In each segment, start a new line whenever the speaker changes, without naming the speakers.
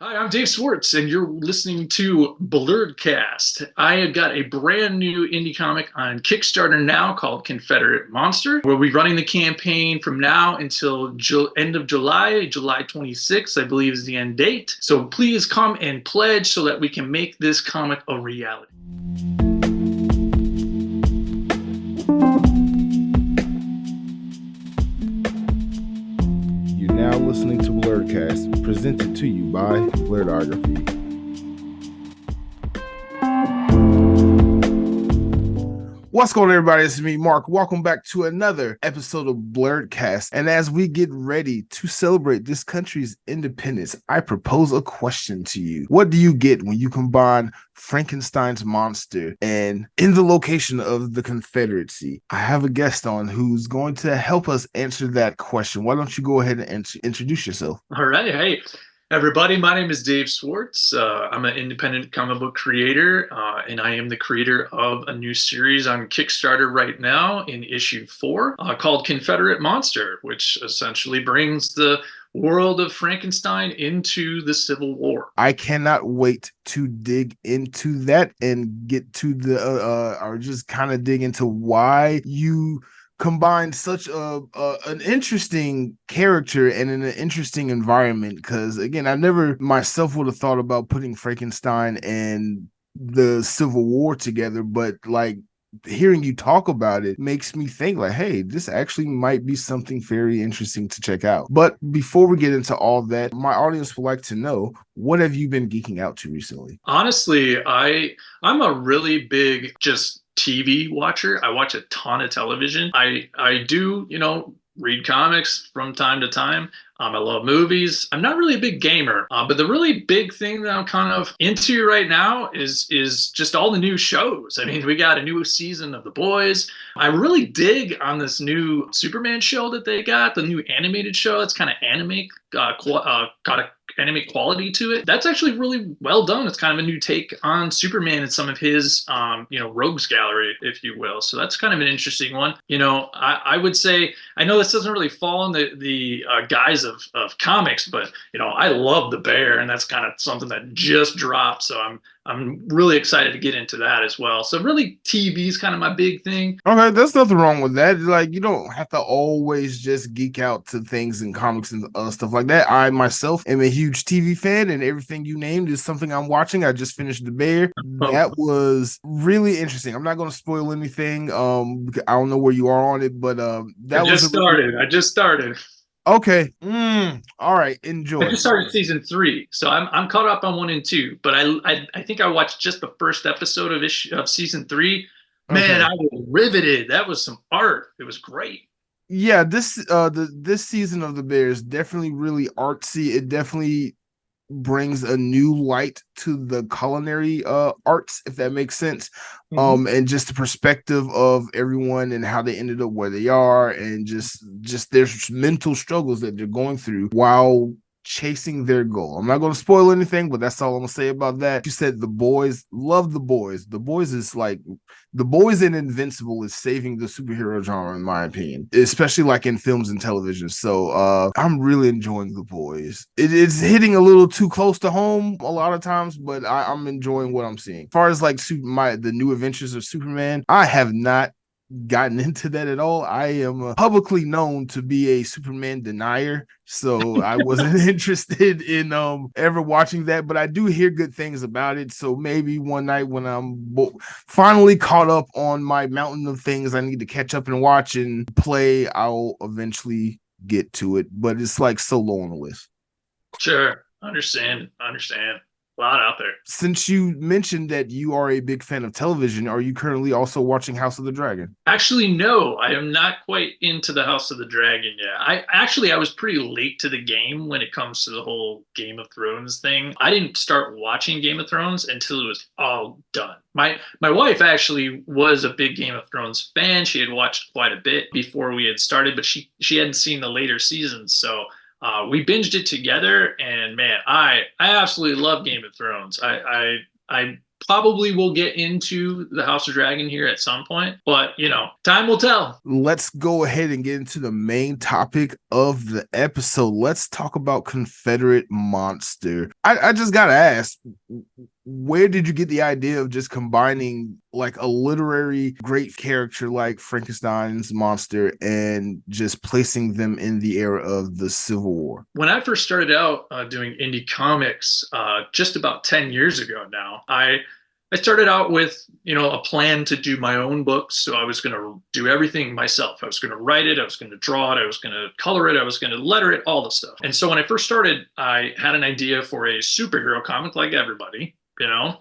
Hi, I'm Dave Swartz, and you're listening to Blerdkast. I have got a brand new indie comic on Kickstarter now called Confederate Monster. We'll be running the campaign from now until end of July, July 26th, I believe is the end date. So please come and pledge so that we can make this comic a reality.
You're now listening to Blerdkast, presented to you by Blerdography. What's going on, everybody? This is me, Mark. Welcome back to another episode of Blerdkast. And as we get ready to celebrate this country's independence, I propose a question to you. What do you get when you combine Frankenstein's monster and in the location of the Confederacy? I have a guest on who's going to help us answer that question. Why don't you go ahead and introduce yourself?
All right. Hey, everybody. My name is Dave Swartz. I'm an independent comic book creator, and I am the creator of a new series on Kickstarter right now in issue 4 called Confederate Monster, which essentially brings the world of Frankenstein into the Civil War.
I cannot wait to dig into that and get to or just kind of dig into why you combined such an interesting character and in an interesting environment. Because again, I never myself would have thought about putting Frankenstein and the Civil War together, but like hearing you talk about it makes me think like, hey, this actually might be something very interesting to check out. But before we get into all that, my audience would like to know, what have you been geeking out to recently?
Honestly, I'm a really big just TV watcher. I watch a ton of television. I do, read comics from time to time. I love movies. I'm not really a big gamer, but the really big thing that I'm kind of into right now is just all the new shows. I mean, we got a new season of The Boys. I really dig on this new Superman show that they got, the new animated show. It's kind of got a anime quality to it. That's actually really well done. It's kind of a new take on Superman and some of his, rogues gallery, if you will. So that's kind of an interesting one. I would say, I know this doesn't really fall in the guise of comics, but I love The Bear, and that's kind of something that just dropped. So I'm really excited to get into that as well. So really, TV is kind of my big thing.
Okay, there's nothing wrong with that. Like, you don't have to always just geek out to things in comics and stuff like that. I myself am a huge TV fan, and everything you named is something I'm watching. I just finished The Bear. That was really interesting. I'm not going to spoil anything. I don't know where you are on it, but
I just started.
Okay. All right.
I
Enjoy.
just started season 3, so I'm caught up on 1 and 2. But I think I watched just the first episode of season 3. Man,
Okay.
I was riveted. That was some art. It was great.
Yeah, this season of The Bears definitely really artsy. It definitely brings a new light to the culinary arts, if that makes sense.
Mm-hmm.
And just the perspective of everyone and how they ended up where they are, and just their mental struggles that they're going through while chasing their goal. I'm not going to spoil anything, but that's all I'm going to say about that. You said The Boys. Love The Boys. The Boys is like, The Boys and Invincible is saving the superhero genre, in my opinion, especially like in films and television. So I'm really enjoying The Boys. It's hitting a little too close to home a lot of times, but I'm enjoying what I'm seeing. As far as like the new adventures of Superman, I have not gotten into that at all. I am publicly known to be a Superman denier, so I wasn't interested in ever watching that, but I do hear good things about it. So maybe one night when I'm finally caught up on my mountain of things I need to catch up and watch and play, I'll eventually get to it, but it's like so low on the list.
Sure. Understand. A lot out there.
Since you mentioned that you are a big fan of television, are you currently also watching House of the Dragon?
Actually, no, I am not quite into the House of the Dragon yet. I was pretty late to the game when it comes to the whole Game of Thrones thing. I didn't start watching Game of Thrones until it was all done. My wife actually was a big Game of Thrones fan. She had watched quite a bit before we had started, but she hadn't seen the later seasons. So we binged it together, and man, I absolutely love Game of Thrones. I probably will get into the House of Dragon here at some point, but time will tell.
Let's go ahead and get into the main topic of the episode. Let's talk about Confederate Monster. I just gotta ask, where did you get the idea of just combining like a literary great character like Frankenstein's monster and just placing them in the era of the Civil War?
When I first started out doing Indy Comics just about 10 years ago now, I started out with, a plan to do my own books. So I was going to do everything myself. I was going to write it. I was going to draw it. I was going to color it. I was going to letter it, all the stuff. And so when I first started, I had an idea for a superhero comic like everybody,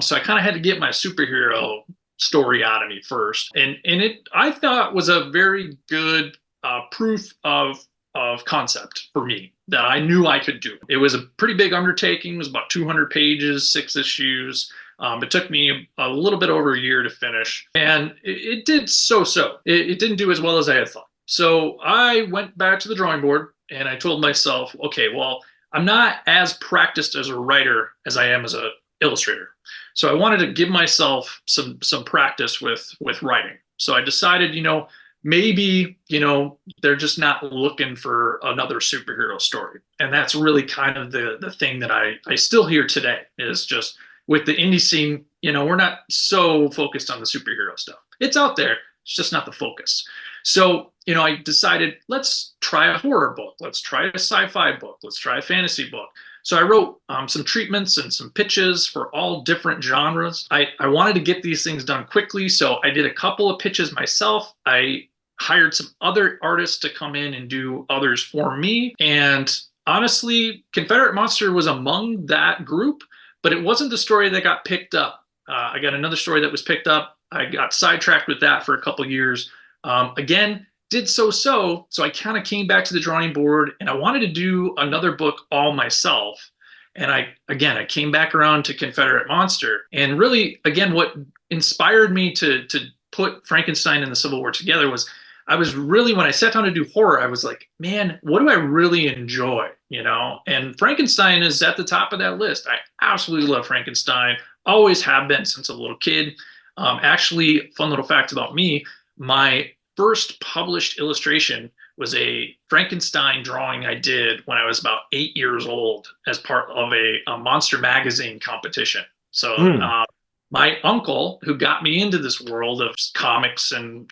So I kind of had to get my superhero story out of me first. And it, I thought, was a very good proof of concept for me that I knew I could do. It was a pretty big undertaking. It was about 200 pages, 6 issues. It took me a little bit over a year to finish, and it did so-so. It didn't do as well as I had thought. So I went back to the drawing board, and I told myself, okay, well, I'm not as practiced as a writer as I am as an illustrator. So I wanted to give myself some practice with writing. So I decided, maybe, they're just not looking for another superhero story. And that's really kind of the thing that I still hear today is just with the indie scene, we're not so focused on the superhero stuff. It's out there. It's just not the focus. So, I decided, let's try a horror book. Let's try a sci-fi book. Let's try a fantasy book. So I wrote some treatments and some pitches for all different genres. I wanted to get these things done quickly. So I did a couple of pitches myself. I hired some other artists to come in and do others for me. And honestly, Confederate Monster was among that group, but it wasn't the story that got picked up. I got another story that was picked up. I got sidetracked with that for a couple years. Again, did so-so. So I kind of came back to the drawing board, and I wanted to do another book all myself. And I came back around to Confederate Monster. And really, again, what inspired me to put Frankenstein and the Civil War together was I was really, when I sat down to do horror, I was like, man, what do I really enjoy? And Frankenstein is at the top of that list. I absolutely love Frankenstein. Always have been since a little kid. Actually, fun little fact about me, my first published illustration was a Frankenstein drawing I did when I was about 8 years old as part of a Monster Magazine competition. So my uncle, who got me into this world of comics and,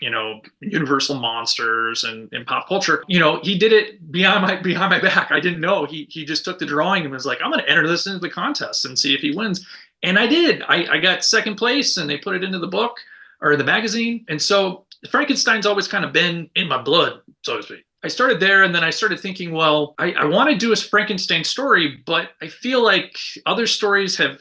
universal monsters and pop culture, he did it behind my back. I didn't know. He just took the drawing and was like, I'm going to enter this into the contest and see if he wins. And I did. I got second place, and they put it into the book or the magazine. And so Frankenstein's always kind of been in my blood, so to speak. I started there, and then I started thinking, well, I want to do a Frankenstein story, but I feel like other stories have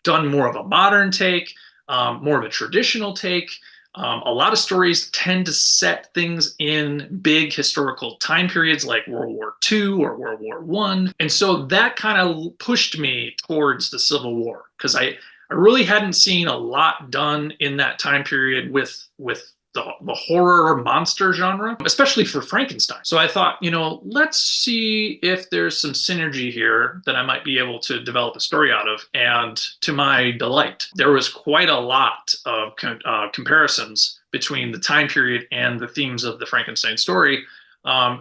done more of a modern take, more of a traditional take. A lot of stories tend to set things in big historical time periods like World War II or World War I. And so that kind of pushed me towards the Civil War, because I really hadn't seen a lot done in that time period with the horror or monster genre, especially for Frankenstein. So I thought, let's see if there's some synergy here that I might be able to develop a story out of. And to my delight, there was quite a lot of comparisons between the time period and the themes of the Frankenstein story,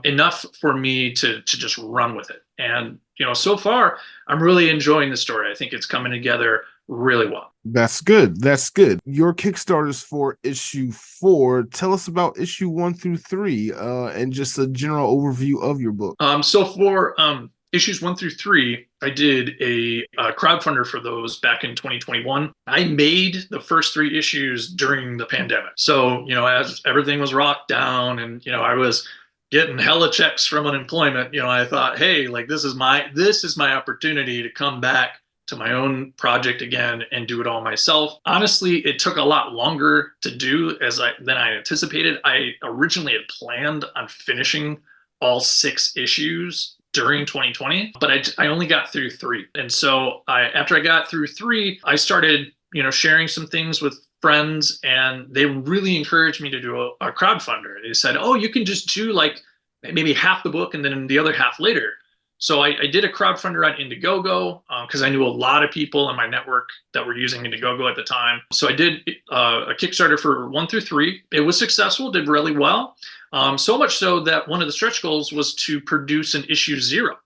enough for me to just run with it. And, so far, I'm really enjoying the story. I think it's coming together really well.
That's good. That's good. Your Kickstarter's for issue 4. Tell us about issue 1 through 3, and just a general overview of your book.
So for issues 1 through 3, I did a crowdfunder for those back in 2021. I made the first 3 issues during the pandemic. So, as everything was locked down and, I was getting hella checks from unemployment, I thought, hey, like this is my opportunity to come back to my own project again and do it all myself. Honestly, it took a lot longer to do than I anticipated. I originally had planned on finishing all 6 issues during 2020, but I only got through 3. And so after I got through 3, I started, sharing some things with friends, and they really encouraged me to do a crowdfunder. They said, oh, you can just do like maybe half the book and then the other half later. So I did a crowdfunder on Indiegogo because I knew a lot of people in my network that were using Indiegogo at the time. So I did a Kickstarter for 1 through 3. It was successful, did really well. So much so that one of the stretch goals was to produce an issue 0.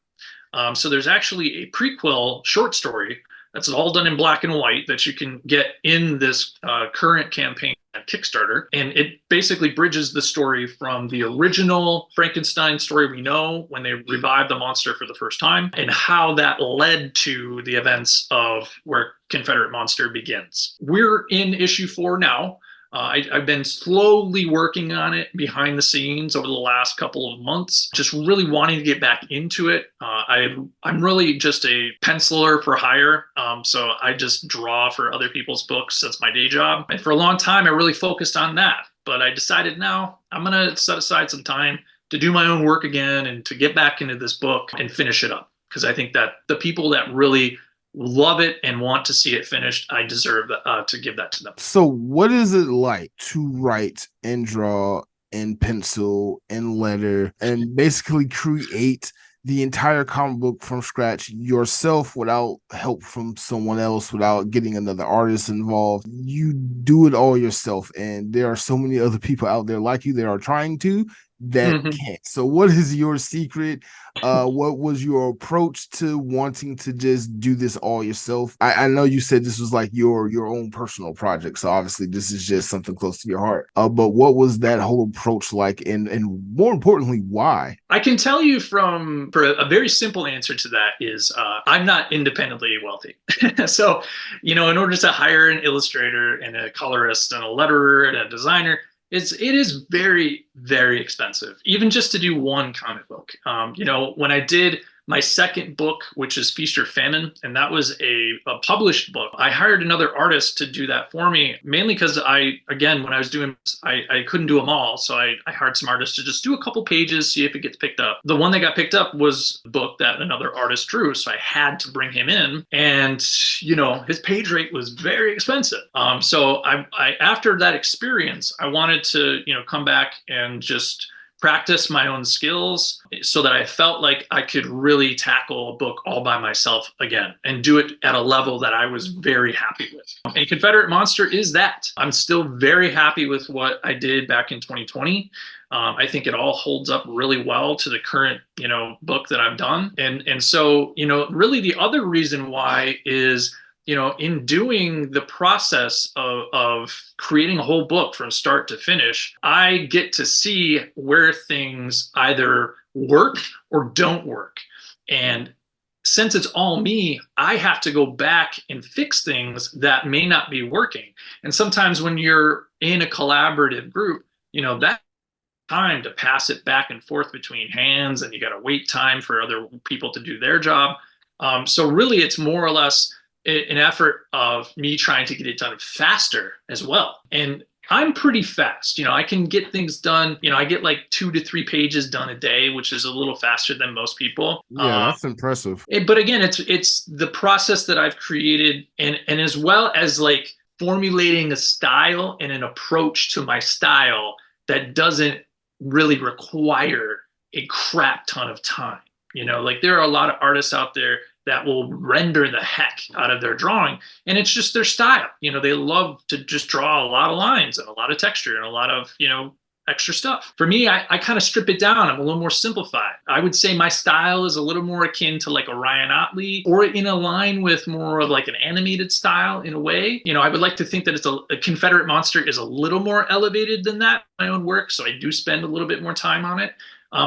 So there's actually a prequel short story that's all done in black and white that you can get in this current campaign at Kickstarter. And it basically bridges the story from the original Frankenstein story we know when they revived the monster for the first time and how that led to the events of where Confederate Monster begins. We're in issue 4 now. I've been slowly working on it behind the scenes over the last couple of months, just really wanting to get back into it. I'm really just a penciler for hire, so I just draw for other people's books. That's my day job. And for a long time, I really focused on that. But I decided now I'm going to set aside some time to do my own work again and to get back into this book and finish it up. Because I think that the people that really love it and want to see it finished, I deserve to give that to them.
So what is it like to write and draw and pencil and letter and basically create the entire comic book from scratch yourself without help from someone else, without getting another artist involved? You do it all yourself, and there are so many other people out there like you that are trying to that can't. So what is your secret? What was your approach to wanting to just do this all yourself? I know you said this was like your own personal project, so obviously this is just something close to your heart. But what was that whole approach like, and more importantly, why?
I can tell you for a very simple answer to that is I'm not independently wealthy. So, in order to hire an illustrator and a colorist and a letterer and a designer, it is very, very expensive, even just to do one comic book. When I did my second book, which is Feast or Famine, and that was a published book, I hired another artist to do that for me, mainly because when I was doing this, I couldn't do them all. So I hired some artists to just do a couple pages, see if it gets picked up. The one that got picked up was the book that another artist drew. So I had to bring him in, and, his page rate was very expensive. So I after that experience, I wanted to, come back and just practice my own skills so that I felt like I could really tackle a book all by myself again and do it at a level that I was very happy with. And Confederate Monster is that. I'm still very happy with what I did back in 2020. I think it all holds up really well to the current, book that I've done. And so, really the other reason why is, in doing the process of creating a whole book from start to finish, I get to see where things either work or don't work. And since it's all me, I have to go back and fix things that may not be working. And sometimes when you're in a collaborative group, that time to pass it back and forth between hands, and you got to wait time for other people to do their job. So really, it's more or less an effort of me trying to get it done faster as well. And I'm pretty fast. I can get things done. I get like 2 to 3 pages done a day, which is a little faster than most people.
Yeah, that's impressive.
But again, it's the process that I've created, and as well as like formulating a style and an approach to my style that doesn't really require a crap ton of time. Like there are a lot of artists out there that will render the heck out of their drawing, and it's just their style. They love to just draw a lot of lines and a lot of texture and a lot of, extra stuff. For me, I kind of strip it down. I'm a little more simplified. I would say my style is a little more akin to like a Ryan Otley, or in a line with more of like an animated style in a way. I would like to think that it's a Confederate Monster is a little more elevated than that in my own work, so I do spend a little bit more time on it.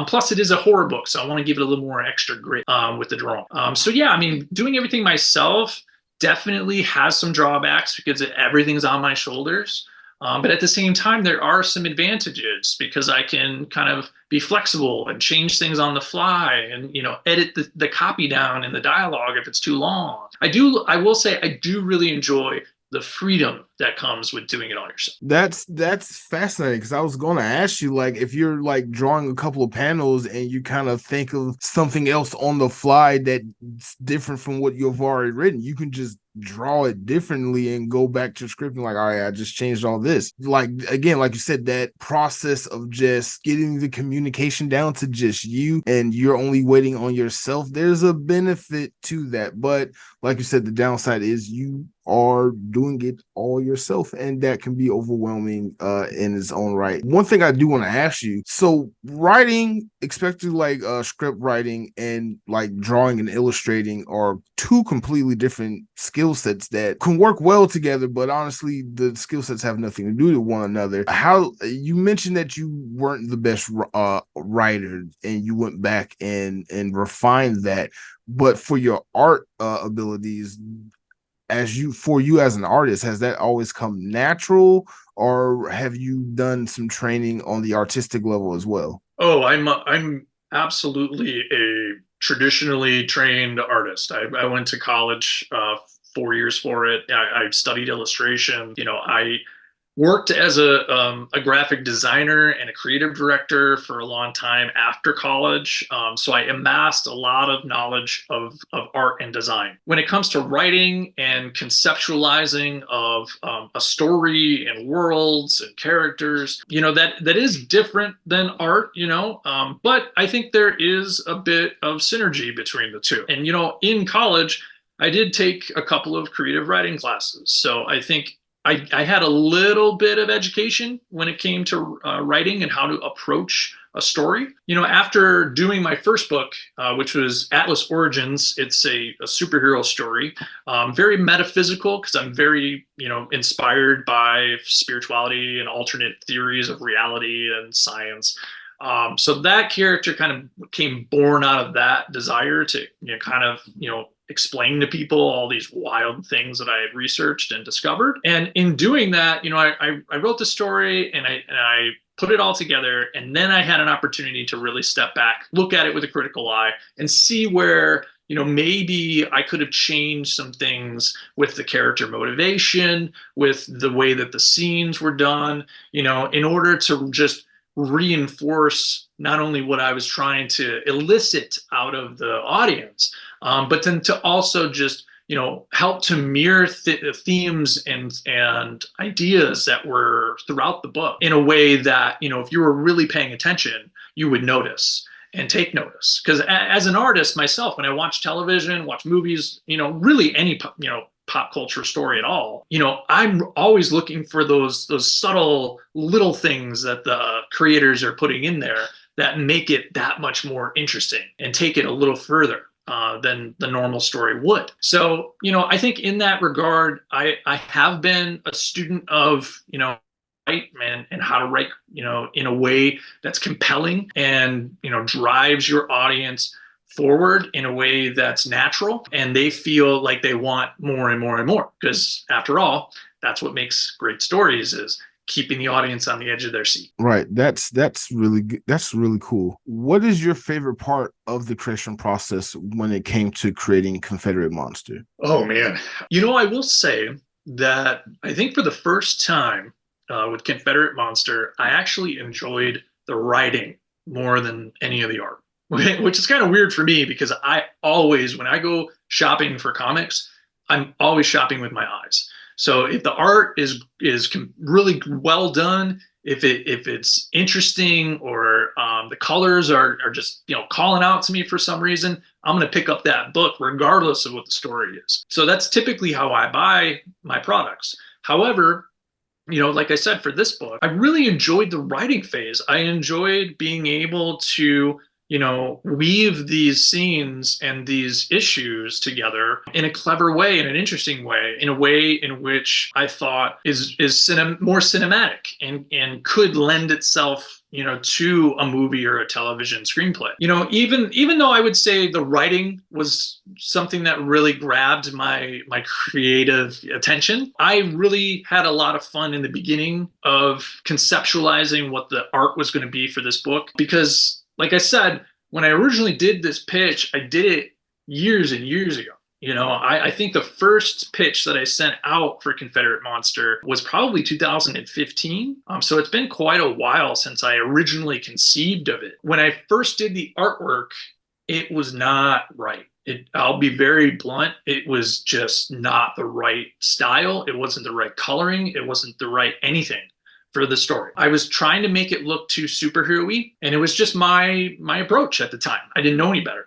Plus, it is a horror book, so I want to give it a little more extra grit with the drawing. So yeah, doing everything myself definitely has some drawbacks because everything's on my shoulders. But at the same time, there are some advantages because I can kind of be flexible and change things on the fly and, edit the copy down in the dialogue if it's too long. I will say I do really enjoy the freedom that comes with doing it all yourself.
That's fascinating, because I was going to ask you, like, if you're like drawing a couple of panels and you kind of think of something else on the fly that's different from what you've already written, you can just draw it differently and go back to scripting like, all right, I just changed all this. Like, again, like you said, that process of just getting the communication down to just you and you're only waiting on yourself, there's a benefit to that. But like you said, the downside is you are doing it all yourself, and that can be overwhelming in its own right. One thing I do want to ask you, so writing, especially like script writing and like drawing and illustrating, are two completely different skill sets that can work well together, but honestly the skill sets have nothing to do with one another. How you mentioned that you weren't the best writer and you went back and refined that, but for your art abilities, for you as an artist, has that always come natural, or have you done some training on the artistic level as well?
Oh, I'm absolutely a traditionally trained artist. I went to college 4 years for it. I studied illustration. I worked as a graphic designer and a creative director for a long time after college. So I amassed a lot of knowledge of art and design. When it comes to writing and conceptualizing of a story and worlds and characters, that is different than art, but I think there is a bit of synergy between the two. And, in college, I did take a couple of creative writing classes. So I think I had a little bit of education when it came to writing and how to approach a story. After doing my first book, which was Atlas Origins, it's a superhero story, very metaphysical, because I'm very, inspired by spirituality and alternate theories of reality and science. So that character kind of came born out of that desire to, kind of, explain to people all these wild things that I had researched and discovered. And in doing that, I wrote the story and I put it all together. And then I had an opportunity to really step back, look at it with a critical eye, and see where, maybe I could have changed some things with the character motivation, with the way that the scenes were done, in order to just reinforce not only what I was trying to elicit out of the audience, but then to also just help to mirror themes and ideas that were throughout the book in a way that if you were really paying attention, you would notice and take notice. Because as an artist myself, when I watch television, watch movies, really any pop culture story at all, I'm always looking for those subtle little things that the creators are putting in there that make it that much more interesting and take it a little further than the normal story would. So, I think in that regard, I have been a student of, write and how to write, in a way that's compelling and, drives your audience forward in a way that's natural, and they feel like they want more and more and more, because after all, that's what makes great stories, is keeping the audience on the edge of their seat.
Right. That's really good. That's really cool. What is your favorite part of the creation process when it came to creating Confederate Monster?
Oh man, I will say that I think for the first time with Confederate Monster, I actually enjoyed the writing more than any of the art, which is kind of weird for me, because I always, when I go shopping for comics, I'm always shopping with my eyes. So if the art is really well done, if it's interesting, or the colors are just calling out to me for some reason, I'm going to pick up that book regardless of what the story is. So that's typically how I buy my products. However, like I said, for this book, I really enjoyed the writing phase. I enjoyed being able to weave these scenes and these issues together in a clever way, in an interesting way, in a way in which I thought is more cinematic and could lend itself to a movie or a television screenplay. Even though I would say the writing was something that really grabbed my creative attention, I really had a lot of fun in the beginning of conceptualizing what the art was going to be for this book, because like I said, when I originally did this pitch, I did it years and years ago. I think the first pitch that I sent out for Confederate Monster was probably 2015. So it's been quite a while since I originally conceived of it. When I first did the artwork, it was not right. I'll be very blunt. It was just not the right style. It wasn't the right coloring. It wasn't the right anything for the story. I was trying to make it look too superhero-y, and it was just my approach at the time. I didn't know any better.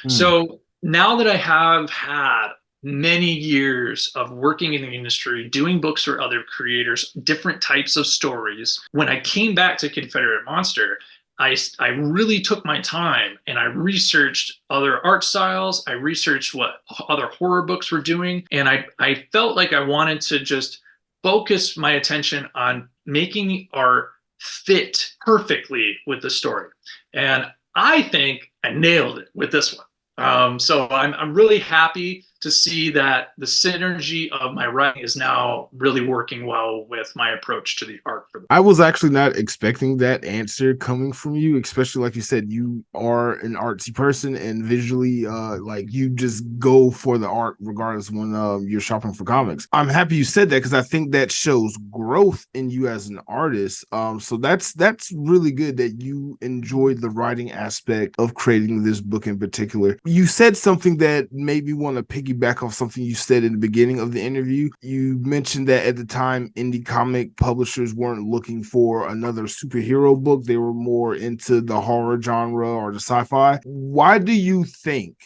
So now that I have had many years of working in the industry, doing books for other creators, different types of stories, when I came back to Confederate Monster, I really took my time and I researched other art styles. I researched what other horror books were doing. And I felt like I wanted to just focus my attention on making the art fit perfectly with the story. And I think I nailed it with this one. So I'm really happy to see that the synergy of my writing is now really working well with my approach to the art.
I was actually not expecting that answer coming from you, especially like you said, you are an artsy person and visually, like you just go for the art regardless when you're shopping for comics. I'm happy you said that because I think that shows growth in you as an artist. So that's really good that you enjoyed the writing aspect of creating this book in particular. You said something that made me want to piggyback off something you said in the beginning of the interview. You mentioned that at the time, indie comic publishers weren't looking for another superhero book. They were more into the horror genre or the sci-fi. Why do you think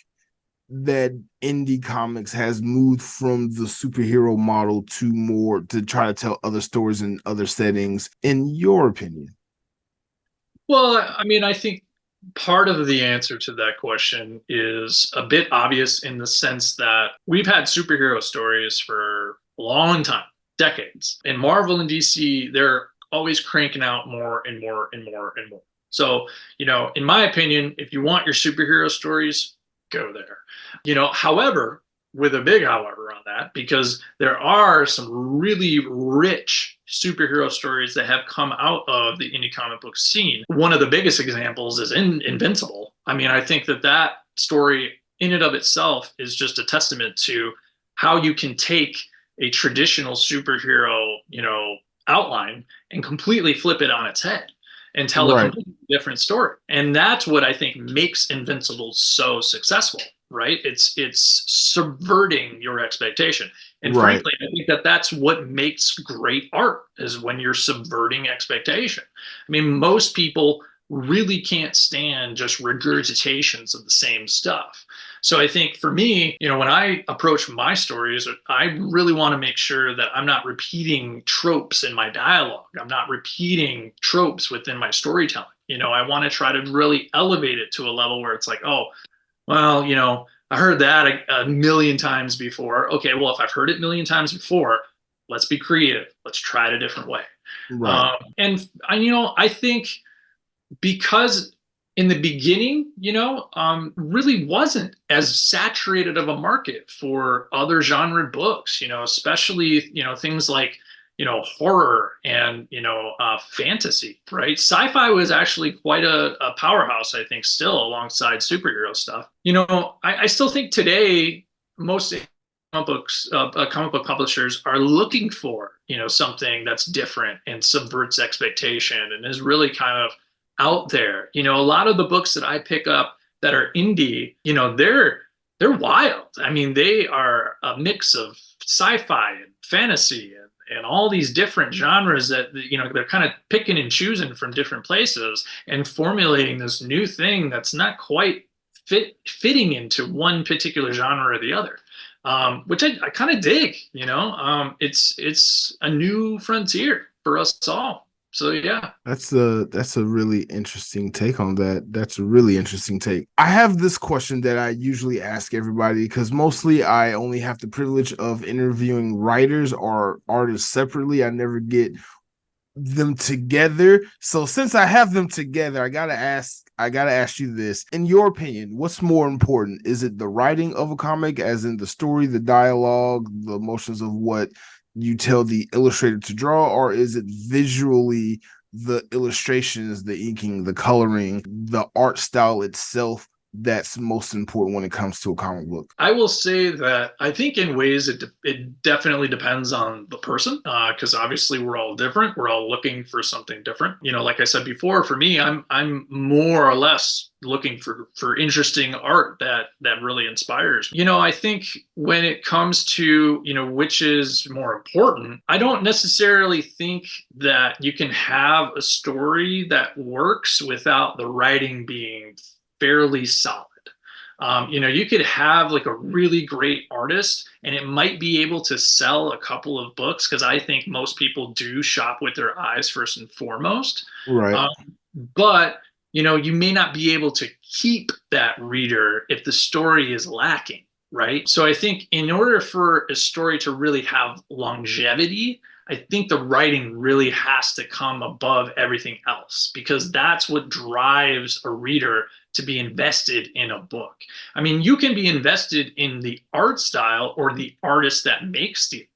that indie comics has moved from the superhero model to more to try to tell other stories in other settings, in your opinion?
Well, I mean, I think part of the answer to that question is a bit obvious in the sense that we've had superhero stories for a long time, decades. And Marvel and DC, they're always cranking out more and more and more and more. So, in my opinion, if you want your superhero stories, go there. However, with a big however on that, because there are some really rich superhero stories that have come out of the indie comic book scene. One of the biggest examples is Invincible. I mean, I think that story in and of itself is just a testament to how you can take a traditional superhero, outline and completely flip it on its head and tell a completely different story. And that's what I think makes Invincible so successful. Right? It's subverting your expectation. And frankly, I think that's what makes great art, is when you're subverting expectation. I mean, most people really can't stand just regurgitations of the same stuff. So I think for me, when I approach my stories, I really want to make sure that I'm not repeating tropes in my dialogue. I'm not repeating tropes within my storytelling. I want to try to really elevate it to a level where it's like, oh, well, I heard that a million times before. Okay, well, if I've heard it a million times before, let's be creative. Let's try it a different way. I think because in the beginning, really wasn't as saturated of a market for other genre books, especially, things like, horror and, fantasy, right? Sci-fi was actually quite a powerhouse, I think, still alongside superhero stuff. I still think today, most comic book publishers are looking for, something that's different and subverts expectation and is really kind of out there. A lot of the books that I pick up that are indie, they're wild. I mean, they are a mix of sci-fi and fantasy and all these different genres that, they're kind of picking and choosing from different places and formulating this new thing that's not quite fitting into one particular genre or the other. Which I kind of dig, it's a new frontier for us all. So yeah,
that's a really interesting take on that. That's a really interesting take. I have this question that I usually ask everybody because mostly I only have the privilege of interviewing writers or artists separately. I never get them together. So since I have them together, I gotta ask you this. In your opinion, what's more important? Is it the writing of a comic, as in the story, the dialogue, the emotions of what you tell the illustrator to draw, or is it visually the illustrations, the inking, the coloring, the art style itself that's most important when it comes to a comic book?
I will say that I think in ways it definitely depends on the person, because obviously we're all different. We're all looking for something different. Like I said before, for me, I'm more or less looking for interesting art that really inspires. I think when it comes to which is more important, I don't necessarily think that you can have a story that works without the writing being fairly solid. You could have like a really great artist and it might be able to sell a couple of books because I think most people do shop with their eyes first and foremost.
Right.
Um, but you may not be able to keep that reader if the story is lacking, right? So I think in order for a story to really have longevity, I think the writing really has to come above everything else because that's what drives a reader to be invested in a book. I mean, you can be invested in the art style or the artist that makes the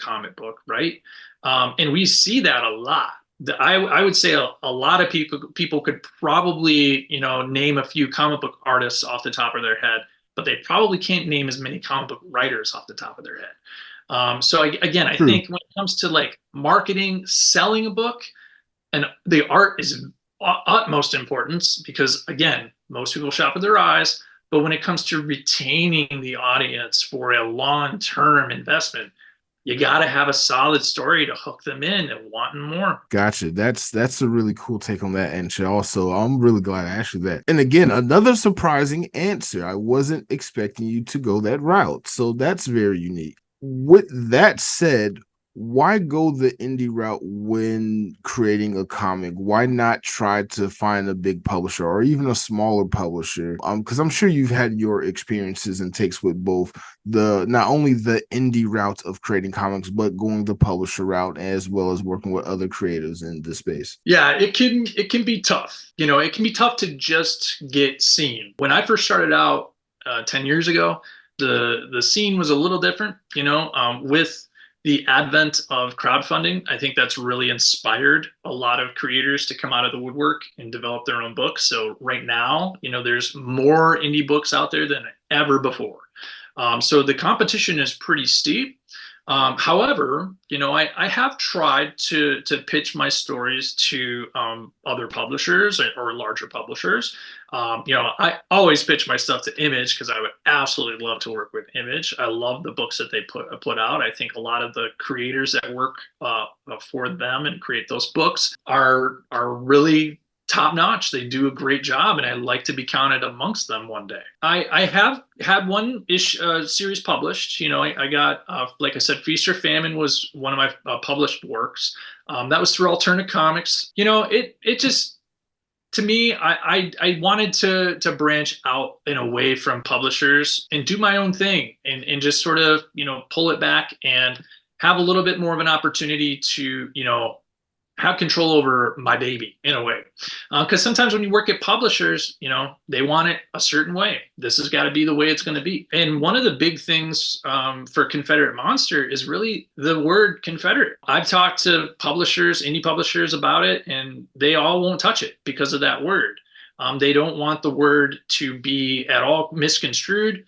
comic book, right? And we see that a lot. I would say a lot of people could probably name a few comic book artists off the top of their head, but they probably can't name as many comic book writers off the top of their head. So again, I
True.
think when it comes to like marketing, selling a book, and the art is utmost importance because again, most people shop with their eyes. But when it comes to retaining the audience for a long-term investment, you got to have a solid story to hook them in and wanting more.
Gotcha. That's a really cool take on that answer. Also, I'm really glad I asked you that. And again, another surprising answer. I wasn't expecting you to go that route. So that's very unique. With that said, why go the indie route when creating a comic? Why not try to find a big publisher or even a smaller publisher? Because I'm sure you've had your experiences and takes with both the not only the indie route of creating comics, but going the publisher route as well as working with other creators in the space.
Yeah, it can be tough. It can be tough to just get seen. When I first started out 10 years ago, the scene was a little different. With the advent of crowdfunding, I think that's really inspired a lot of creators to come out of the woodwork and develop their own books. So right now, there's more indie books out there than ever before. So the competition is pretty steep. However, I have tried to pitch my stories to other publishers or larger publishers. I always pitch my stuff to Image because I would absolutely love to work with Image. I love the books that they put out. I think a lot of the creators that work for them and create those books are really top notch. They do a great job, and I'd like to be counted amongst them one day. I have had one series published. I got, like I said, Feast or Famine was one of my published works. That was through Alternate Comics. It just, to me, I wanted to branch out and away from publishers and do my own thing and just sort of, pull it back and have a little bit more of an opportunity to, have control over my baby in a way. Because sometimes when you work at publishers, they want it a certain way. This has got to be the way it's going to be. And one of the big things for Confederate Monster is really the word Confederate. I've talked to publishers, indie publishers about it, and they all won't touch it because of that word. They don't want the word to be at all misconstrued.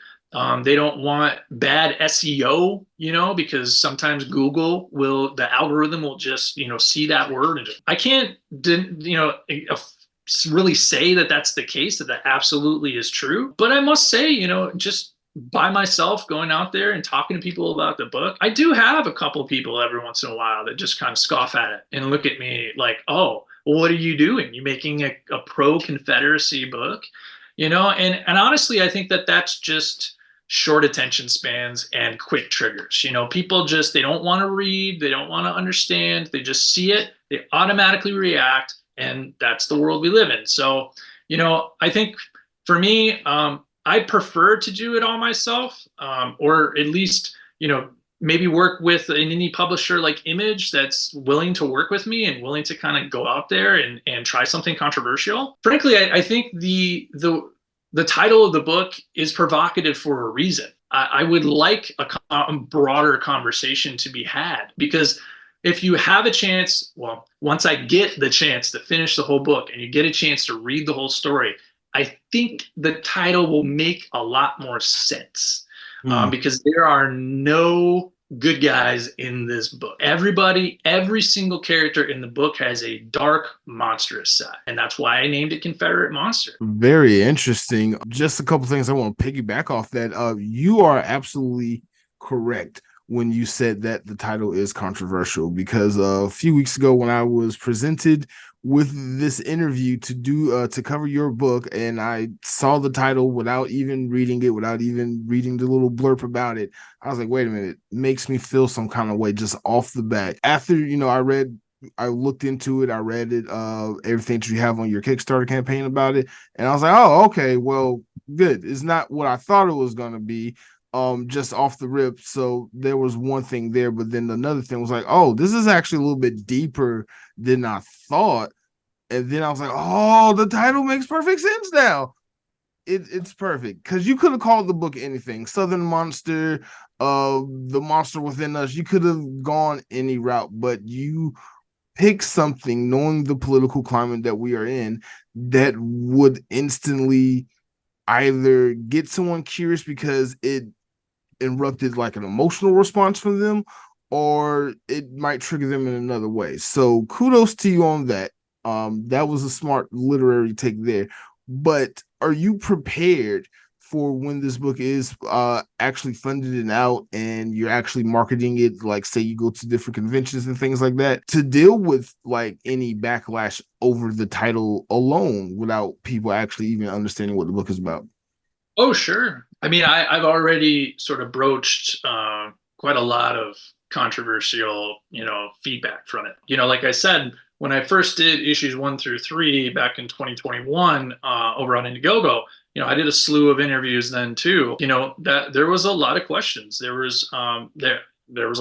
They don't want bad SEO, because sometimes the algorithm will just, see that word. And I can't, really say that that's the case, that absolutely is true. But I must say, just by myself going out there and talking to people about the book, I do have a couple people every once in a while that just kind of scoff at it and look at me like, oh, well, what are you doing? You making a pro-Confederacy book? And honestly, I think that that's just short attention spans and quick triggers. People just, they don't want to read, they don't want to understand, they just see it, they automatically react, and that's the world we live in. So, I think for me, I prefer to do it all myself, or at least, maybe work with an indie publisher like Image that's willing to work with me and willing to kind of go out there and try something controversial. Frankly, I think the title of the book is provocative for a reason. I would like a broader conversation to be had, because if you have a chance, well, once I get the chance to finish the whole book and you get a chance to read the whole story, I think the title will make a lot more sense,
Hmm.
because there are no good guys in this book. Everybody, every single character in the book has a dark, monstrous side. And that's why I named it Confederate Monster.
Very interesting. Just a couple things I want to piggyback off that. You are absolutely correct when you said that the title is controversial, because a few weeks ago when I was presented with this interview to do to cover your book, and I saw the title without even reading it, without even reading the little blurb about it, I was like, wait a minute, it makes me feel some kind of way just off the bat. After, I looked into it, I read it, everything that you have on your Kickstarter campaign about it, and I was like, oh, okay, well, good. It's not what I thought it was gonna be, just off the rip. So there was one thing there, but then another thing was like, oh, this is actually a little bit deeper than I thought. And then I was like, oh, the title makes perfect sense now. It's perfect, because you could have called the book anything. Southern Monster, the Monster Within Us. You could have gone any route, but you pick something, knowing the political climate that we are in, that would instantly either get someone curious because it erupted like an emotional response from them, or it might trigger them in another way. So kudos to you on that. That was a smart literary take there. But are you prepared for when this book is actually funded and out, and you're actually marketing it, like say you go to different conventions and things like that, to deal with like any backlash over the title alone without people actually even understanding what the book is about?
Oh, sure. I mean, I've already sort of broached quite a lot of controversial, feedback from it. Like I said, when I first did issues 1 through 3 back in 2021 over on Indiegogo, I did a slew of interviews then too. That there was a lot of questions. There was a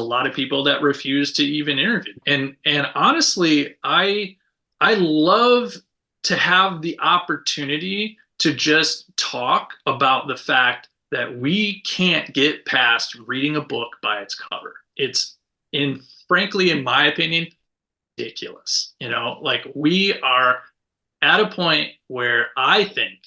lot of people that refused to even interview. And honestly, I love to have the opportunity to just talk about the fact that we can't get past reading a book by its cover. It's frankly, in my opinion, ridiculous. Like we are at a point where I think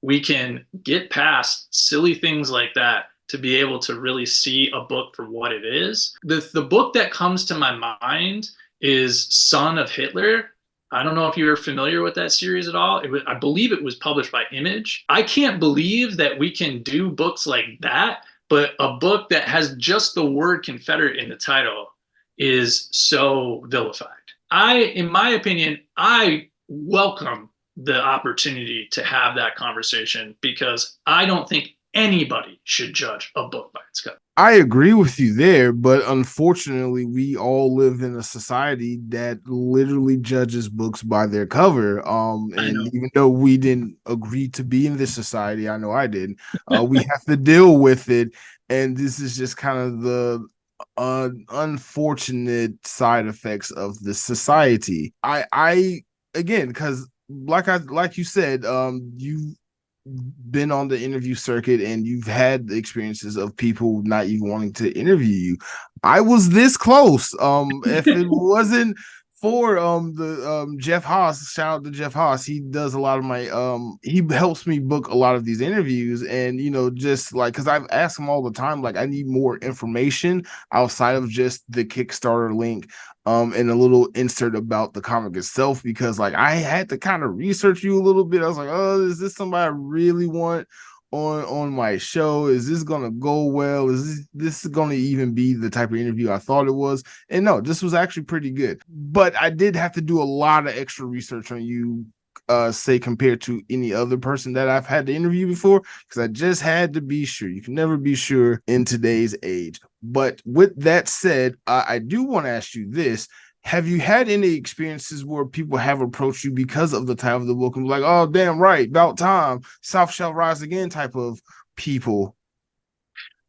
we can get past silly things like that to be able to really see a book for what it is. The book that comes to my mind is Son of Hitler. I don't know if you're familiar with that series at all. I believe it was published by Image. I can't believe that we can do books like that, but a book that has just the word Confederate in the title is so vilified. In my opinion, I welcome the opportunity to have that conversation, because I don't think anybody should judge a book by its cover.
I agree with you there, but unfortunately, we all live in a society that literally judges books by their cover.
I
And
know.
even though we didn't agree to be in this society, I know I did. We have to deal with it, and this is just kind of the unfortunate side effects of the society. I again, because like you said, you been on the interview circuit and you've had the experiences of people not even wanting to interview you. I was this close. If it wasn't for the Jeff Haas, shout out to Jeff Haas. He does a lot of my he helps me book a lot of these interviews, and just like, because I've asked him all the time, like I need more information outside of just the Kickstarter link, and a little insert about the comic itself, because like I had to kind of research you a little bit. I was like, oh, is this somebody I really want on my show? Is this gonna go well? Is this gonna even be the type of interview I thought it was? And no, this was actually pretty good. But I did have to do a lot of extra research on you, say compared to any other person that I've had to interview before, because I just had to be sure. You can never be sure in today's age. But with that said, I do want to ask you this. Have you had any experiences where people have approached you because of the title of the book and be like, oh, damn right, about time, South shall rise again type of people?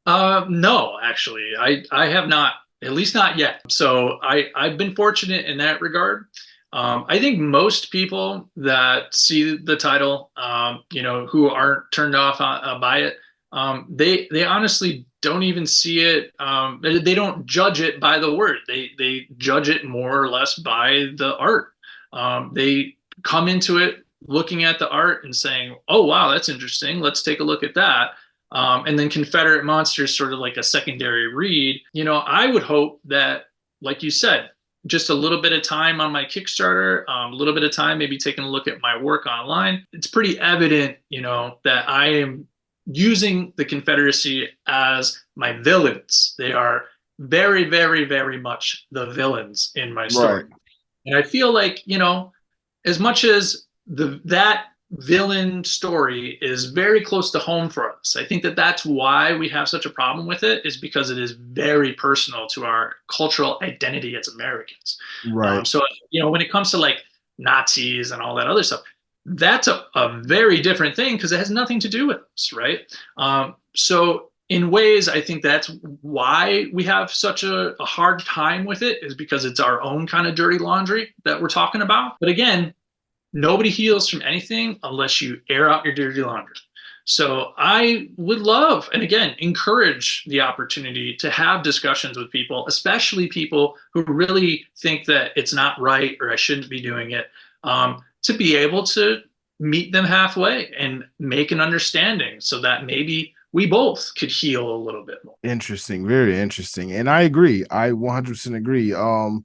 No, actually, I have not, at least not yet. So I've been fortunate in that regard. I think most people that see the title, who aren't turned off by it, they honestly don't even see it. They don't judge it by the word. They judge it more or less by the art. They come into it looking at the art and saying, "Oh wow, that's interesting. Let's take a look at that." And then Confederate Monsters sort of like a secondary read. I would hope that, like you said, just a little bit of time on my Kickstarter, a little bit of time, maybe taking a look at my work online. It's pretty evident, that I am using the Confederacy as my villains. They are very, very, very much the villains in my
Right.
story. And I feel like, as much as that villain story is very close to home for us. I think that that's why we have such a problem with it, is because it is very personal to our cultural identity as Americans.
Right.
So, when it comes to like Nazis and all that other stuff, that's a very different thing because it has nothing to do with us, right? So in ways, I think that's why we have such a hard time with it, is because it's our own kind of dirty laundry that we're talking about. But again, nobody heals from anything unless you air out your dirty laundry. So I would love, and again, encourage the opportunity to have discussions with people, especially people who really think that it's not right or I shouldn't be doing it, to be able to meet them halfway and make an understanding so that maybe we both could heal a little bit more.
Interesting, very interesting. And I agree. I 100% agree.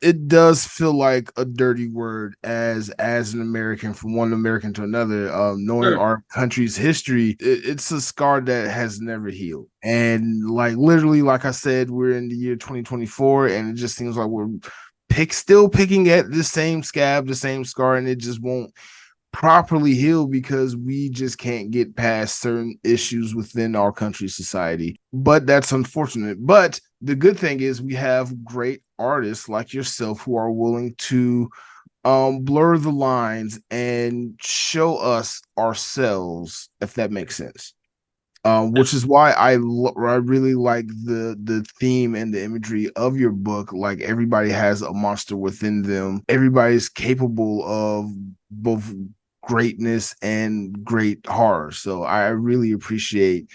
It does feel like a dirty word as an American, from one American to another. Knowing
Sure.
our country's history, it's a scar that has never healed. And like literally, like I said, we're in the year 2024, and it just seems like we're still picking at the same scab, the same scar, and it just won't properly heal because we just can't get past certain issues within our country's society. But that's unfortunate. But the good thing is we have great artists like yourself who are willing to blur the lines and show us ourselves, if that makes sense. Which is why I really like the theme and the imagery of your book. Like, everybody has a monster within them. Everybody's capable of both greatness and great horror. So I really appreciate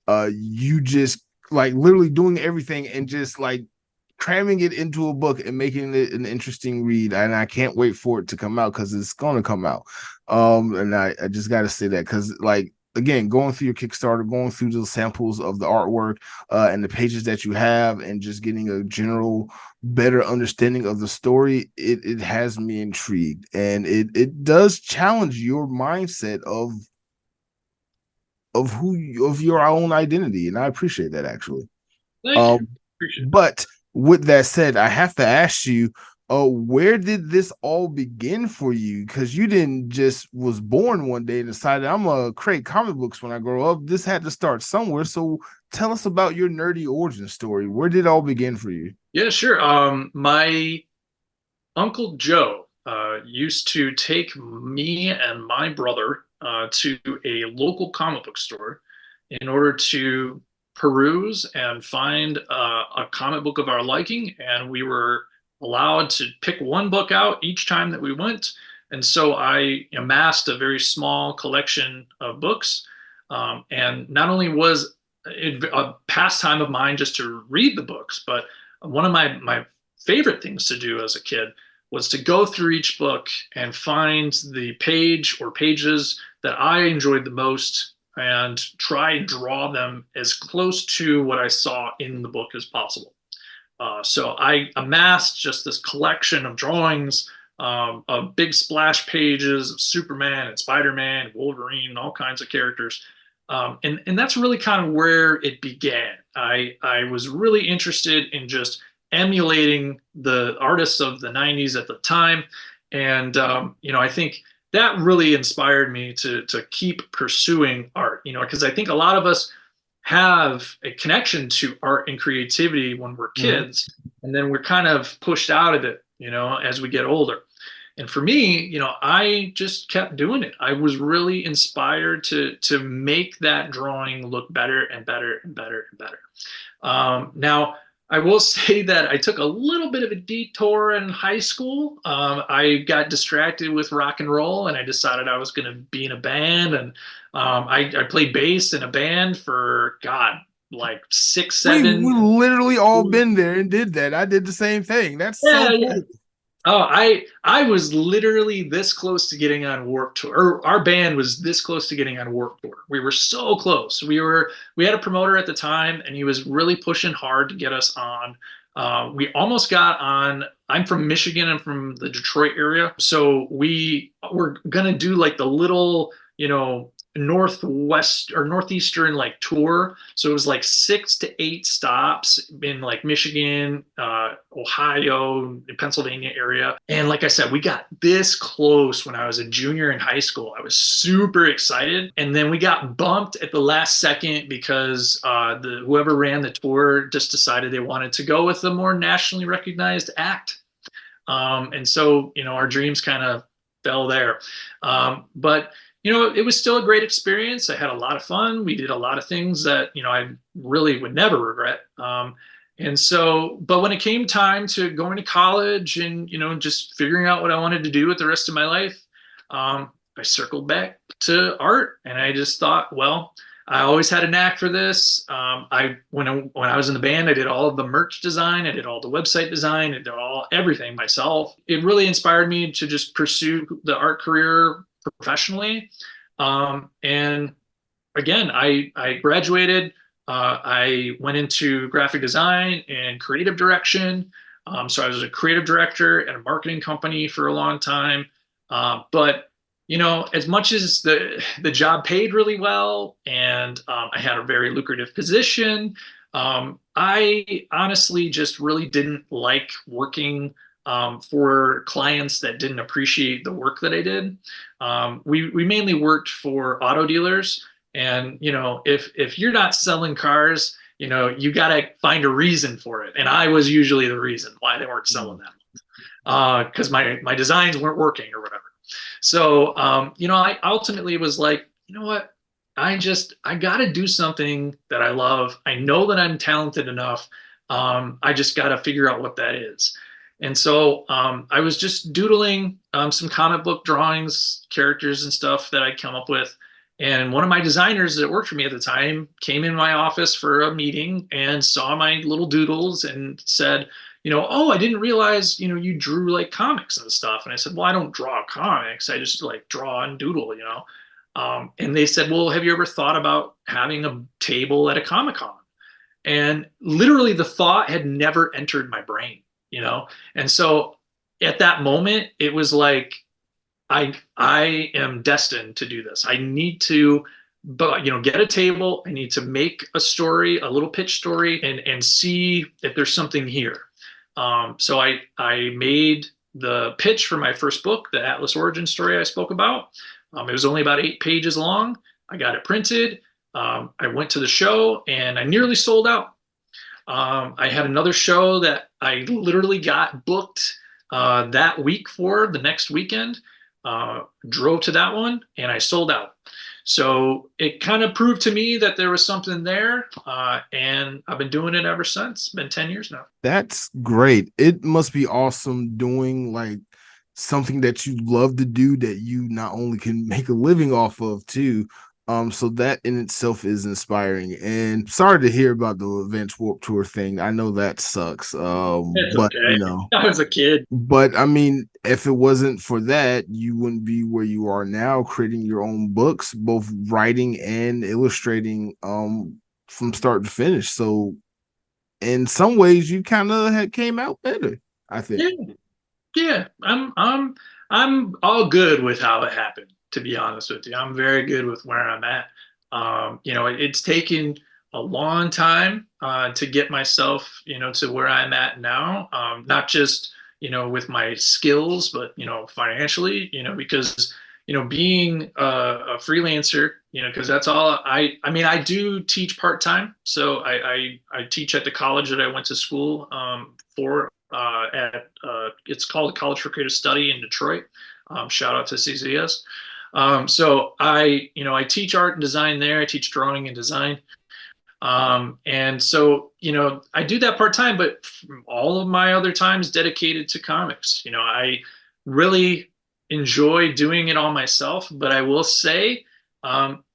you just like literally doing everything and just like cramming it into a book and making it an interesting read. And I can't wait for it to come out, because it's going to come out. And I just got to say that, because like, again, going through your Kickstarter, going through the samples of the artwork and the pages that you have, and just getting a general better understanding of the story, it has me intrigued, and it does challenge your mindset of your own identity, and I appreciate that, actually.
Thank you.
Um,
Appreciate it.
but with that said, I have to ask you, where did this all begin for you? Because you didn't just was born one day and decided I'm gonna create comic books when I grow up. This had to start somewhere. So tell us about your nerdy origin story. Where did it all begin for you?
Yeah, sure. My Uncle Joe used to take me and my brother to a local comic book store in order to peruse and find a comic book of our liking. And we were allowed to pick one book out each time that we went. And so I amassed a very small collection of books. And not only was it a pastime of mine just to read the books, but one of my favorite things to do as a kid was to go through each book and find the page or pages that I enjoyed the most and try and draw them as close to what I saw in the book as possible. So I amassed just this collection of drawings, of big splash pages of Superman and Spider-Man and Wolverine and all kinds of characters. And that's really kind of where it began. I was really interested in just emulating the artists of the 90s at the time. And, I think that really inspired me to keep pursuing art, because I think a lot of us have a connection to art and creativity when we're
Mhm.
kids, and then we're kind of pushed out of it, as we get older. And for me, I just kept doing it. I was really inspired to make that drawing look better and better and better and better. Now, I will say that I took a little bit of a detour in high school. I got distracted with rock and roll, and I decided I was going to be in a band. And I played bass in a band for, God, like six,
We
seven.
literally all been there and did that. I did the same thing. That's so
Yeah, yeah.
cool.
Oh, I was literally this close to getting on Warped Tour. Or our band was this close to getting on Warped Tour. We were so close. We had a promoter at the time, and he was really pushing hard to get us on. We almost got on. I'm from Michigan. I'm from the Detroit area, so we were gonna do like the little, northwest or northeastern like tour. So it was like 6 to 8 stops in like Michigan, Ohio, Pennsylvania area. And like I said, we got this close when I was a junior in high school. I was super excited, and then we got bumped at the last second because the whoever ran the tour just decided they wanted to go with a more nationally recognized act. And so, our dreams kind of fell there. But it was still a great experience. I had a lot of fun. We did a lot of things that, I really would never regret. And so, but when it came time to going to college and, just figuring out what I wanted to do with the rest of my life, I circled back to art, and I just thought, well, I always had a knack for this. When I was in the band, I did all of the merch design, I did all the website design, I did everything myself. It really inspired me to just pursue the art career professionally. And again, I graduated. I went into graphic design and creative direction. So I was a creative director at a marketing company for a long time. But as much as the job paid really well, and I had a very lucrative position, I honestly just really didn't like working for clients that didn't appreciate the work that I did. We mainly worked for auto dealers, and if you're not selling cars, you got to find a reason for it, and I was usually the reason why they weren't selling them, because my designs weren't working or whatever. So, I ultimately was like, you know what? I got to do something that I love. I know that I'm talented enough. I just got to figure out what that is. And so I was just doodling some comic book drawings, characters and stuff that I'd come up with. And one of my designers that worked for me at the time came in my office for a meeting and saw my little doodles and said, oh, I didn't realize, you drew like comics and stuff. And I said, well, I don't draw comics. I just like draw and doodle. And they said, well, have you ever thought about having a table at a Comic-Con? And literally the thought had never entered my brain. And so at that moment, it was like, I am destined to do this. I need to, but get a table. I need to make a story, a little pitch story, and see if there's something here. So I made the pitch for my first book, the Atlas origin story I spoke about. It was only about 8 pages long. I got it printed. I went to the show and I nearly sold out. I had another show that I literally got booked that week for the next weekend. Drove to that one and I sold out. So it kind of proved to me that there was something there, and I've been doing it ever since. It's been 10 years now.
That's great. It must be awesome doing like something that you love to do that you not only can make a living off of too. So that in itself is inspiring. And sorry to hear about the Advanced Warped Tour thing. I know that sucks.
It's
But
okay. I was a kid.
but I mean, if it wasn't for that, you wouldn't be where you are now, creating your own books, both writing and illustrating, from start to finish. So in some ways, you kind of came out better, I think.
Yeah, yeah. I'm all good with how it happened, to be honest with you. I'm very good with where I'm at. It's taken a long time to get myself, to where I'm at now. Not just, with my skills, but, financially, because, being a freelancer, because that's all I mean, I do teach part-time. So I teach at the college that I went to school for it's called College for Creative Study in Detroit. Shout out to CCS. So I teach art and design there. I teach drawing and design. And so, I do that part time, but all of my other time is dedicated to comics. I really enjoy doing it all myself, but I will say,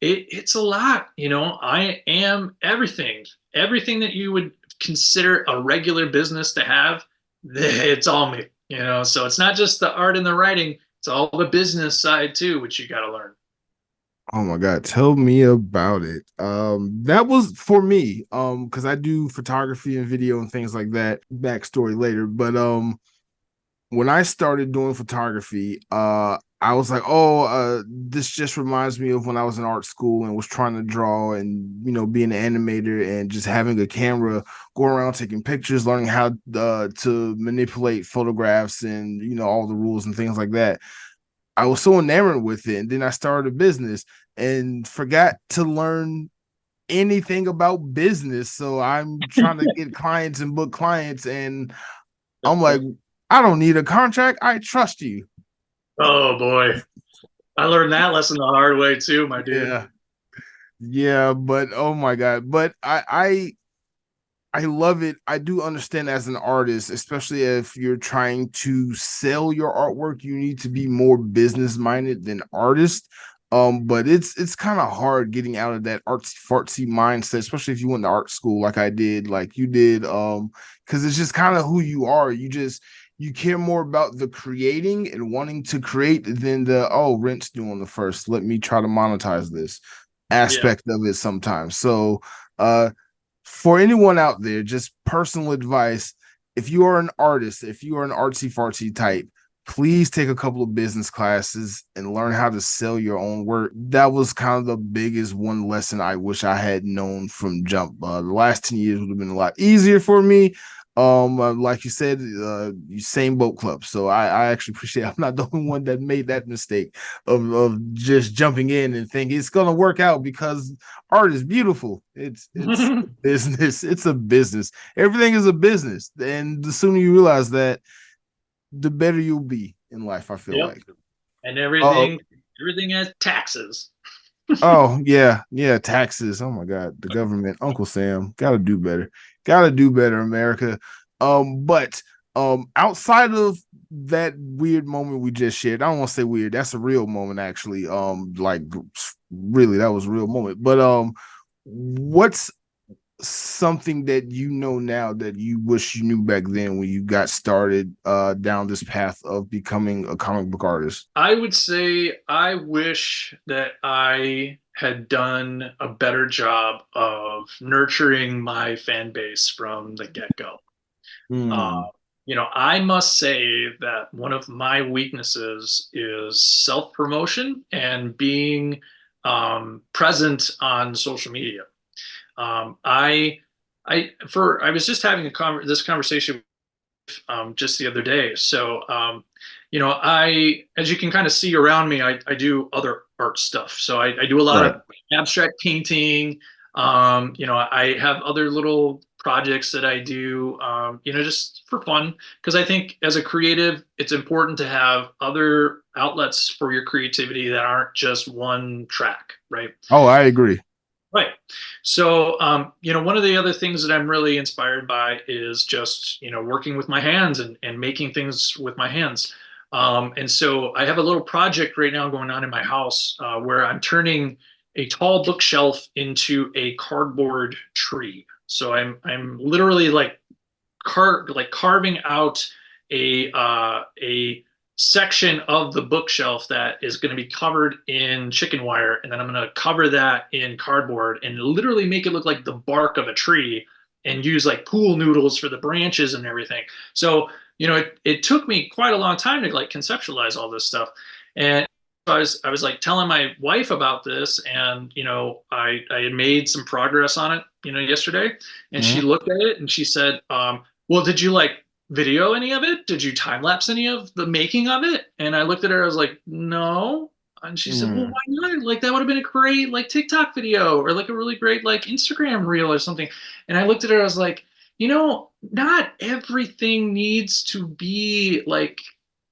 it's a lot. I am everything that you would consider a regular business to have. It's all me. So it's not just the art and the writing, it's all the business side too, which you got to learn.
Oh my God, tell me about it. That was for me, because I do photography and video and things like that. Backstory later, but when I started doing photography, I was like, oh, this just reminds me of when I was in art school and was trying to draw and be an animator and just having a camera, go around taking pictures, learning how to manipulate photographs and all the rules and things like that. I was so enamored with it, and then I started a business and forgot to learn anything about business. So I'm trying to get clients and book clients, and I'm like, I don't need a contract. I trust you.
Oh boy. I learned that lesson the hard way too, my dude.
Yeah. Yeah, but oh my God. But I love it. I do understand as an artist, especially if you're trying to sell your artwork, you need to be more business minded than artist. But it's kind of hard getting out of that artsy fartsy mindset, especially if you went to art school like I did, like you did. Because it's just kind of who you are. You care more about the creating and wanting to create than the rent's due on the first. Let me try to monetize this
Yeah.
aspect of it sometimes. So for anyone out there, just personal advice. If you are an artist, if you are an artsy fartsy type, please take a couple of business classes and learn how to sell your own work. That was kind of the biggest one lesson I wish I had known from jump. The last 10 years would have been a lot easier for me. Like you said, same boat club. So I actually appreciate I'm not the only one that made that mistake of just jumping in and thinking it's gonna work out because art is beautiful. It's business. It's a business. Everything is a business. And the sooner you realize that, the better you'll be in life, I feel
Yep.
like.
And
Oh,
everything has taxes.
oh yeah, yeah, taxes. Oh my God, the government, Uncle Sam, gotta do better. Gotta do better, America. But outside of that weird moment we just shared, I don't want to say weird, that's a real moment actually. Like really, that was a real moment. But what's something that you know now that you wish you knew back then when you got started down this path of becoming a comic book artist?
I would say I wish that I had done a better job of nurturing my fan base from the get-go. Uh,
Hmm.
I must say that one of my weaknesses is self-promotion and being present on social media. Um, I, I was just having this conversation just the other day. So, as you can kind of see around me, I do other art stuff. So I do a lot
Right.
of abstract painting. I have other little projects that I do, just for fun. Because I think as a creative, it's important to have other outlets for your creativity that aren't just one track, right?
Oh, I agree.
Right. So, one of the other things that I'm really inspired by is just, working with my hands and making things with my hands. And so I have a little project right now going on in my house where I'm turning a tall bookshelf into a cardboard tree. So I'm literally like carving out a section of the bookshelf that is going to be covered in chicken wire, and then I'm going to cover that in cardboard and literally make it look like the bark of a tree, and use like pool noodles for the branches and everything. So it took me quite a long time to like conceptualize all this stuff, and I was like telling my wife about this, and I had made some progress on it yesterday, and she
Mhm.
looked at it and she said, well, did you like video any of it? Did you time lapse any of the making of it? And I looked at her, I was like, no. And she said, well,
Mm.
why not? Like that would have been a great like TikTok video or like a really great like Instagram reel or something. And I looked at her, I was like, not everything needs to be like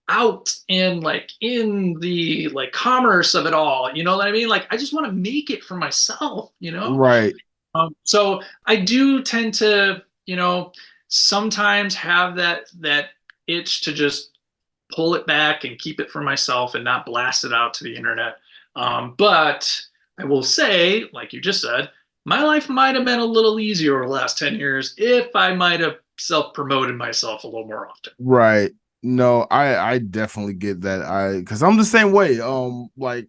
out and like in the like commerce of it all. You know what I mean? Like I just want to make it for myself.
Right.
So I do tend to, sometimes have that itch to just pull it back and keep it for myself and not blast it out to the internet. But I will say, like you just said, my life might have been a little easier over the last 10 years if I might have self promoted myself a little more often.
Right. No, I definitely get that. Because I'm the same way. Like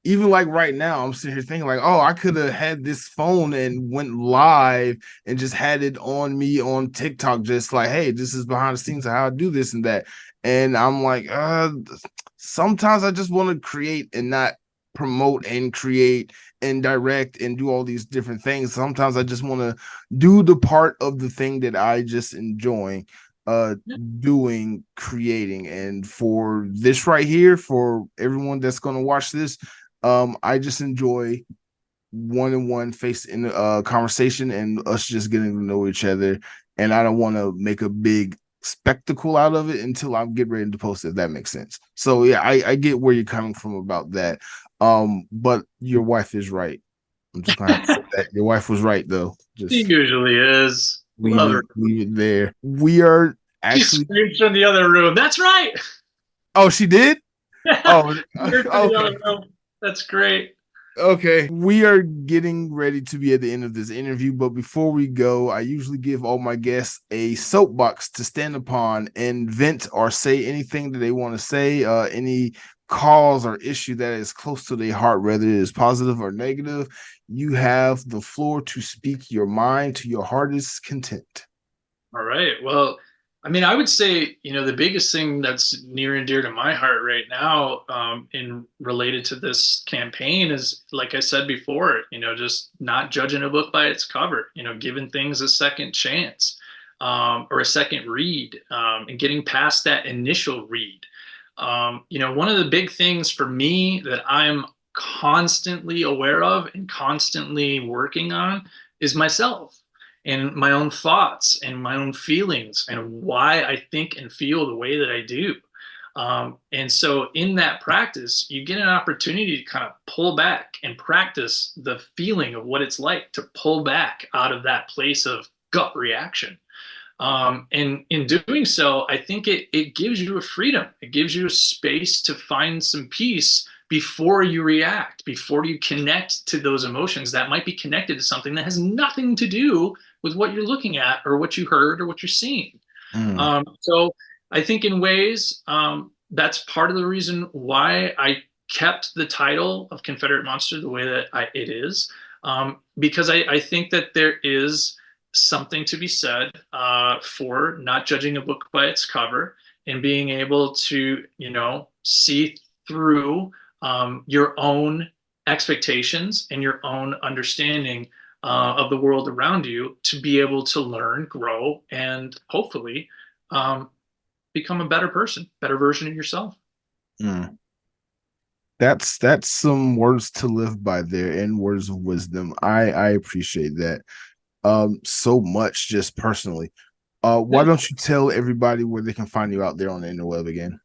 even like right now, I'm sitting here thinking like, oh, I could have had this phone and went live and just had it on me on TikTok, just like, hey, this is behind the scenes of how I do this and that. And I'm like, sometimes I just want to create and not promote and create and direct and do all these different things. Sometimes I just want to do the part of the thing that I just enjoy doing, creating. And for this right here, for everyone that's going to watch this, I just enjoy one-on-one face in conversation and us just getting to know each other. And I don't want to make a big spectacle out of it until I'm getting ready to post it, if that makes sense. So yeah, I get where you're coming from about that. But your wife is right. I'm just gonna have to say that your wife was right though.
She
Just
usually is. Love her.
leave it there. We are
She
actually.
screams from the other room. That's right.
Oh, she did.
Yeah,
Oh,
I heard from the
okay.
other room. That's great.
Okay, we are getting ready to be at the end of this interview, but before we go, I usually give all my guests a soapbox to stand upon and vent or say anything that they want to say, any cause or issue that is close to their heart, whether it is positive or negative. You have the floor to speak your mind to your heart's content.
All right. Well, I mean, I would say, the biggest thing that's near and dear to my heart right now, in related to this campaign is, like I said before, just not judging a book by its cover, giving things a second chance, or a second read, and getting past that initial read. One of the big things for me that I'm constantly aware of and constantly working on is myself and my own thoughts and my own feelings and why I think and feel the way that I do. And so, in that practice, you get an opportunity to kind of pull back and practice the feeling of what it's like to pull back out of that place of gut reaction. And in doing so, I think it gives you a freedom. It gives you a space to find some peace before you react, before you connect to those emotions that might be connected to something that has nothing to do with what you're looking at or what you heard or what you're seeing.
Mm,
So I think in ways, that's part of the reason why I kept the title of Confederate Monster the way that it is, because I think that there is something to be said, for not judging a book by its cover and being able to, see through, your own expectations and your own understanding, of the world around you to be able to learn, grow, and hopefully, um, become a better person, better version of yourself.
mm. That's some words to live by there and words of wisdom. I appreciate that so much just personally. Why
Yeah,
don't you tell everybody where they can find you out there on the interweb again?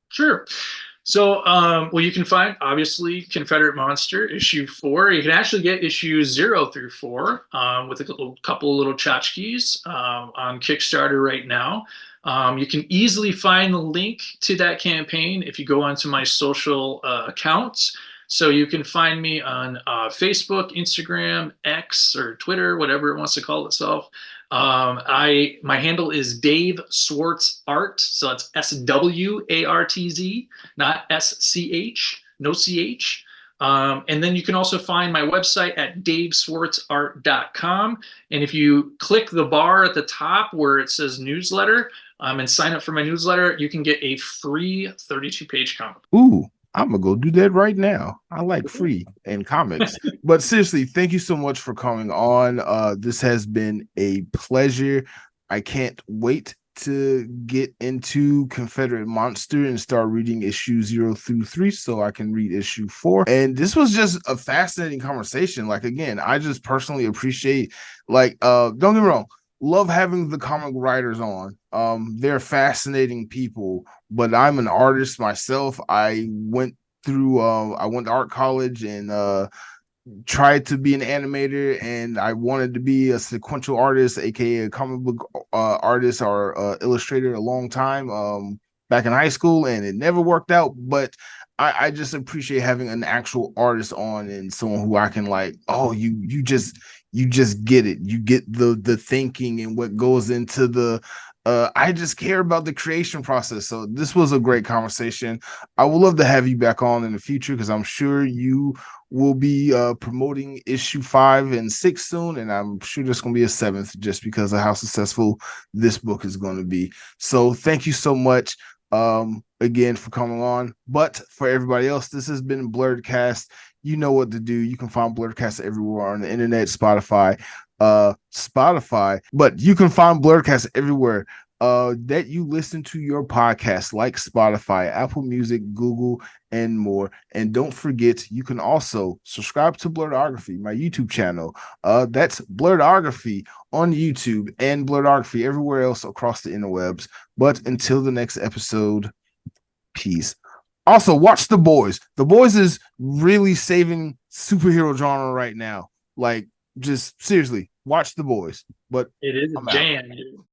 sure. So, well, you can find obviously Confederate Monster issue 4. You can actually get issues 0 through 4, with a couple of little tchotchkes, on Kickstarter right now. You can easily find the link to that campaign if you go onto my social, accounts. So you can find me on, Facebook, Instagram, X, or Twitter, whatever it wants to call itself. My handle is Dave Swartz Art, so that's SWARTZ, not SCH, no CH. And then you can also find my website at daveswartzart.com. And if you click the bar at the top where it says newsletter, and sign up for my newsletter, you can get a free 32-page comic.
Ooh, I'm gonna go do that right now. I like free and comics. But seriously, thank you so much for coming on. This has been a pleasure. I can't wait to get into Confederate Monster and start reading issue 0 through 3 so I can read issue 4. And this was just a fascinating conversation. Like again, I just personally appreciate don't get me wrong, love having the comic writers on. They're fascinating people, but I'm an artist myself. I went to art college and tried to be an animator, and I wanted to be a sequential artist, aka a comic book artist or illustrator, a long time back in high school, and it never worked out. But I just appreciate having an actual artist on and someone who I can like, oh, you just get it. You get the thinking and what goes into I just care about the creation process. So this was a great conversation. I would love to have you back on in the future because I'm sure you will be promoting issue 5 and 6 soon, and I'm sure there's going to be a 7th just because of how successful this book is going to be. So thank you so much again for coming on. But for everybody else, this has been Blerdkast. You know what to do. You can find Blerdkast everywhere on the internet, Spotify, but you can find Blerdkast everywhere that you listen to your podcast, like Spotify, Apple Music, Google, and more. And don't forget, you can also subscribe to Blerdography, my YouTube channel. That's Blerdography on YouTube and Blerdography everywhere else across the interwebs. But until the next episode, peace. Also, watch The Boys. The Boys is really saving superhero genre right now. Like, just seriously, watch The Boys. But
It is a
I'm out.
jam, dude.